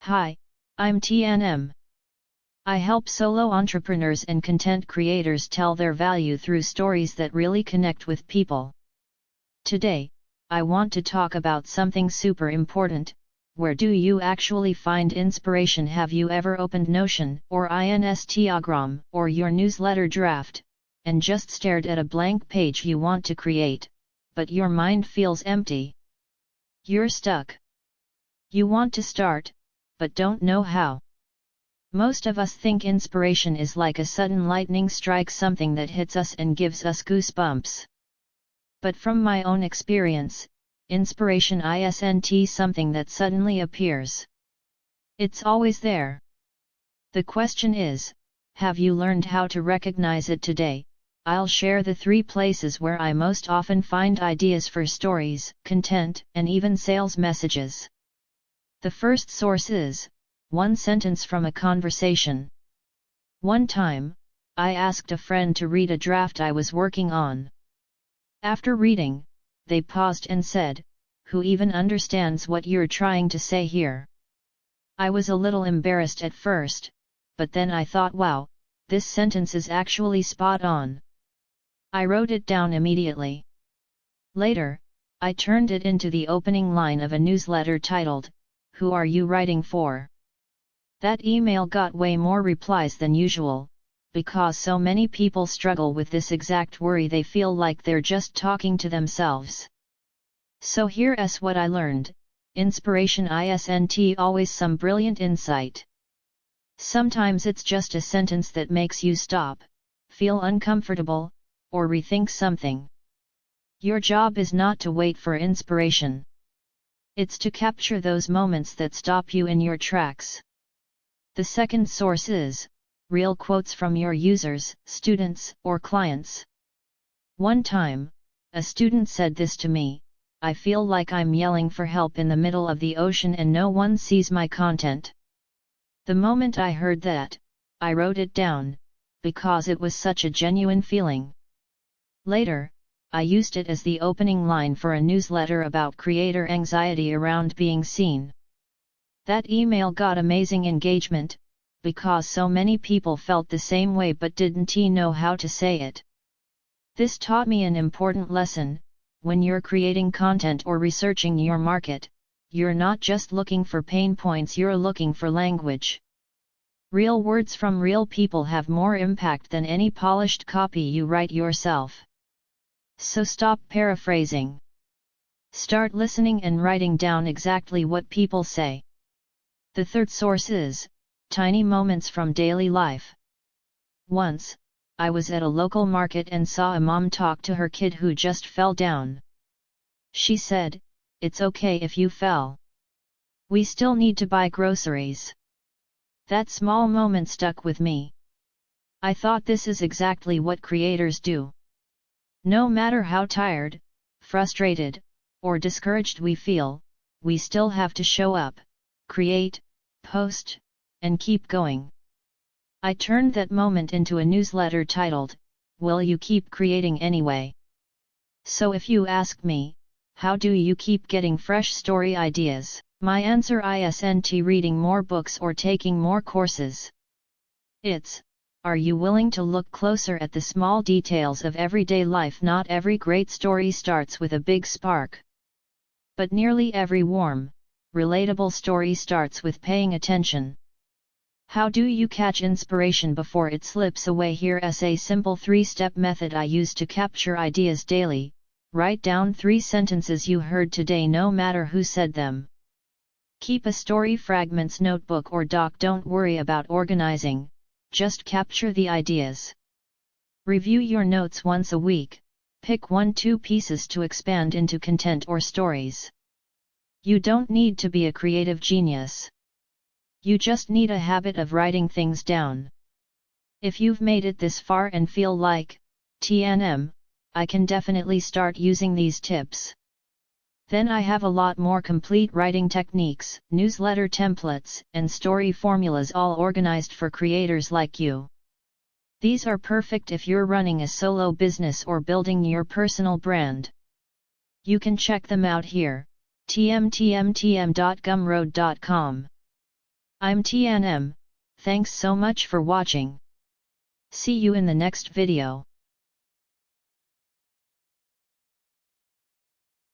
Hi, I'm T&M. I help solo entrepreneurs and content creators tell their value through stories that really connect with people. Today, I want to talk about something super important. Where do you actually find inspiration? Have you ever opened Notion or Instagram or your newsletter draft, and just stared at a blank page you want to create, but your mind feels empty? You're stuck. You want to start, but don't know how. Most of us think inspiration is like a sudden lightning strike, something that hits us and gives us goosebumps. But from my own experience, inspiration isn't something that suddenly appears. It's always there. The question is, have you learned how to recognize it today? I'll share the 3 places where I most often find ideas for stories, content, and even sales messages. The first source is one sentence from a conversation. One time, I asked a friend to read a draft I was working on. After reading, they paused and said, "Who even understands what you're trying to say here?" I was a little embarrassed at first, but then I thought, wow, this sentence is actually spot on. I wrote it down immediately. Later, I turned it into the opening line of a newsletter titled, "Who are you writing for?" That email got way more replies than usual, because so many people struggle with this exact worry. They feel like they're just talking to themselves. So here's what I learned: inspiration isn't always some brilliant insight. Sometimes it's just a sentence that makes you stop, feel uncomfortable, or rethink something. Your job is not to wait for inspiration. It's to capture those moments that stop you in your tracks. The second source is real quotes from your users, students, or clients. One time, a student said this to me: "I feel like I'm yelling for help in the middle of the ocean and no one sees my content." The moment I heard that, I wrote it down, because it was such a genuine feeling. Later, I used it as the opening line for a newsletter about creator anxiety around being seen. That email got amazing engagement, because so many people felt the same way but didn't know how to say it. This taught me an important lesson: when you're creating content or researching your market, you're not just looking for pain points, you're looking for language. Real words from real people have more impact than any polished copy you write yourself. So stop paraphrasing. Start listening and writing down exactly what people say. The third source is tiny moments from daily life. Once, I was at a local market and saw a mom talk to her kid who just fell down. She said, "It's okay if you fell. We still need to buy groceries." That small moment stuck with me. I thought, this is exactly what creators do. No matter how tired, frustrated, or discouraged we feel, we still have to show up, create, post, and keep going. I turned that moment into a newsletter titled, "Will You Keep Creating Anyway?" So if you ask me, how do you keep getting fresh story ideas? My answer isn't reading more books or taking more courses. It's, are you willing to look closer at the small details of everyday life? Not every great story starts with a big spark. But nearly every warm, relatable story starts with paying attention. How do you catch inspiration before it slips away? Here's a simple 3-step method I use to capture ideas daily. Write down 3 sentences you heard today, no matter who said them. Keep a story fragments notebook or doc. Don't worry about organizing, just capture the ideas. Review your notes once a week. Pick 1-2 pieces to expand into content or stories. You don't need to be a creative genius. You just need a habit of writing things down. If you've made it this far and feel like, T&M, I can definitely start using these tips, then I have a lot more complete writing techniques, newsletter templates, and story formulas, all organized for creators like you. These are perfect if you're running a solo business or building your personal brand. You can check them out here, tmtmtm.gumroad.com. I'm T&M, thanks so much for watching. See you in the next video.